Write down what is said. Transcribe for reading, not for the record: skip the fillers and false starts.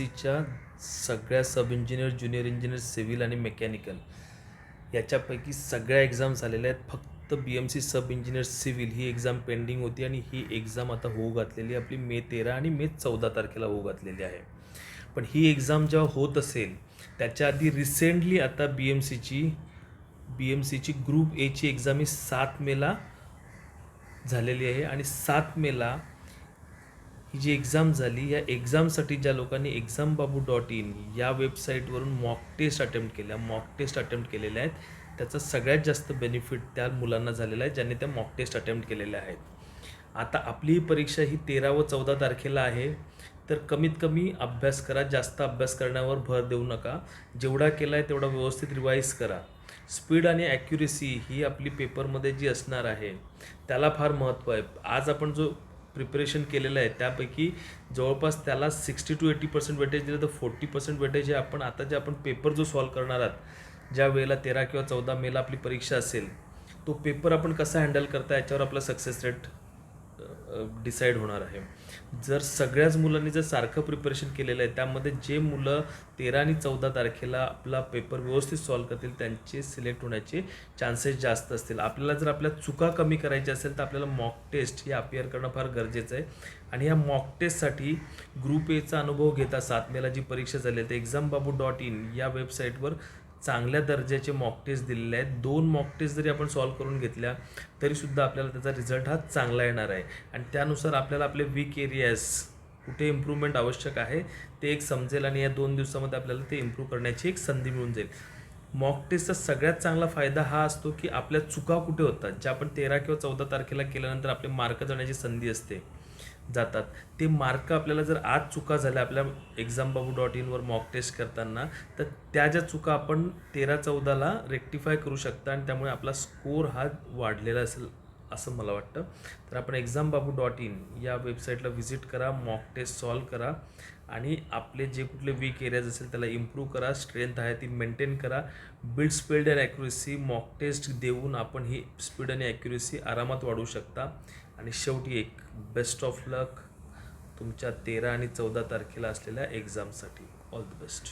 सीच्या सगळ्या सब engineer, junior engineer, civil आणि मेकॅनिकल याच्यापैकी सगळ्या एक्झाम झालेल्या आहेत. फक्त BMC सब इंजिनियर सिव्हिल ही एक्झाम पेंडिंग होती आणि ही एक्झाम आता होऊ घातलेली आपली मे 13 आणि मे 14 तारखेला होऊ घातलेली आहे. पण ही एक्झाम जेव्हा होत असेल त्याच्या आधी रिसेंटली आता बी एम सीची ग्रुप एची एक्झाम ही 7 मेला झालेली आहे आणि 7 मेला ही जी एक्झाम झाली या एक्झामसाठी ज्या लोकांनी exambabu.in या वेबसाईटवरून मॉक टेस्ट अटेम्प्ट केलेल्या आहेत त्याचा सगळ्यात जास्त बेनिफिट त्या मुलांना झालेला आहे ज्यांनी त्या मॉक टेस्ट अटेम्प्ट केलेल्या आहेत. आता आपली ही परीक्षा ही 13 व 14 तारखेला आहे, तर कमीत कमी अभ्यास करा. जास्त अभ्यास करण्यावर भर देऊ नका. जेवढा केला आहे तेवढा व्यवस्थित रिवाईज करा. स्पीड आणि ॲक्युरेसी ही आपली पेपरमध्ये जी असणार आहे त्याला फार महत्त्व आहे. आज आपण जो प्रिपरेशन केलेलं आहे त्यापैकी जवळपास त्याला 60 to 80% वेटेज दिलं तर 40% वेटेज हे आपण पेपर जो सॉल्व करणार आहात ज्या वेळेला 13 किंवा 14 मेला आपली परीक्षा असेल तो पेपर आपण कसा हँडल करता याच्यावर आपला सक्सेस रेट डिसाईड होणार आहे. जर सगळ्याच मुलांनी जर सारखं प्रिपरेशन केलेलं आहे त्यामध्ये जे मुलं 13 आणि 14 तारखेला आपला पेपर व्यवस्थित सॉल्व करतील त्यांचे सिलेक्ट होण्याचे चान्सेस जास्त असतील. आपल्याला जर आपल्या चुका कमी करायच्या असेल तर आपल्याला मॉक टेस्ट ही अपियर करणं फार गरजेचं आहे. आणि या मॉक टेस्टसाठी ग्रुप एचा अनुभव घेता 7 मेला जी परीक्षा झाली आहे exambabu.in या वेबसाईटवर चांगल्या दर्जाचे मॉक टेस्ट दिलेले आहेत. 2 मॉक टेस्ट जरी आपण सॉल्व करून घेतल्या तरीसुद्धा आपल्याला त्याचा रिझल्ट हा चांगला येणार आहे आणि त्यानुसार आपल्याला आपले वीक एरियाज कुठे इम्प्रूव्हमेंट आवश्यक आहे ते एक समजेल आणि या 2 दिवसामध्ये आपल्याला ते इम्प्रूव्ह करण्याची एक संधी मिळून जाईल. मॉक टेस्टचा सगळ्यात चांगला फायदा हा असतो की आपल्या चुका कुठे होतात ज्या आपण 13 किंवा 14 तारखेला केल्यानंतर आपले मार्क जाण्याची संधी असते जातात ते मार्क आपल्याला जर आज चुका झाल्या आपल्या exambabu.in वर मॉक टेस्ट करताना तर त्या ज्या चुका आपण 13-14ला रेक्टिफाय करू शकता आणि त्यामुळे आपला स्कोर हा वाढलेला असेल असं मला वाटतं. तर आपण exambabu.in या वेबसाईटला व्हिजिट करा, मॉक टेस्ट सॉल्व करा आणि आपले जे कुठले वीक एरियाज असेल त्याला इम्प्रूव्ह करा. स्ट्रेंथ आहे ती मेंटेन करा. Build speed and accuracy mock test देऊन आपण ही स्पीड आणि ॲक्युरेसी आरामात वाढवू शकता. आणि शेवटी एक बेस्ट ऑफ लक तुमच्या 13 आणि 14 तारखेला असलेल्या एक्झामसाठी. All the best.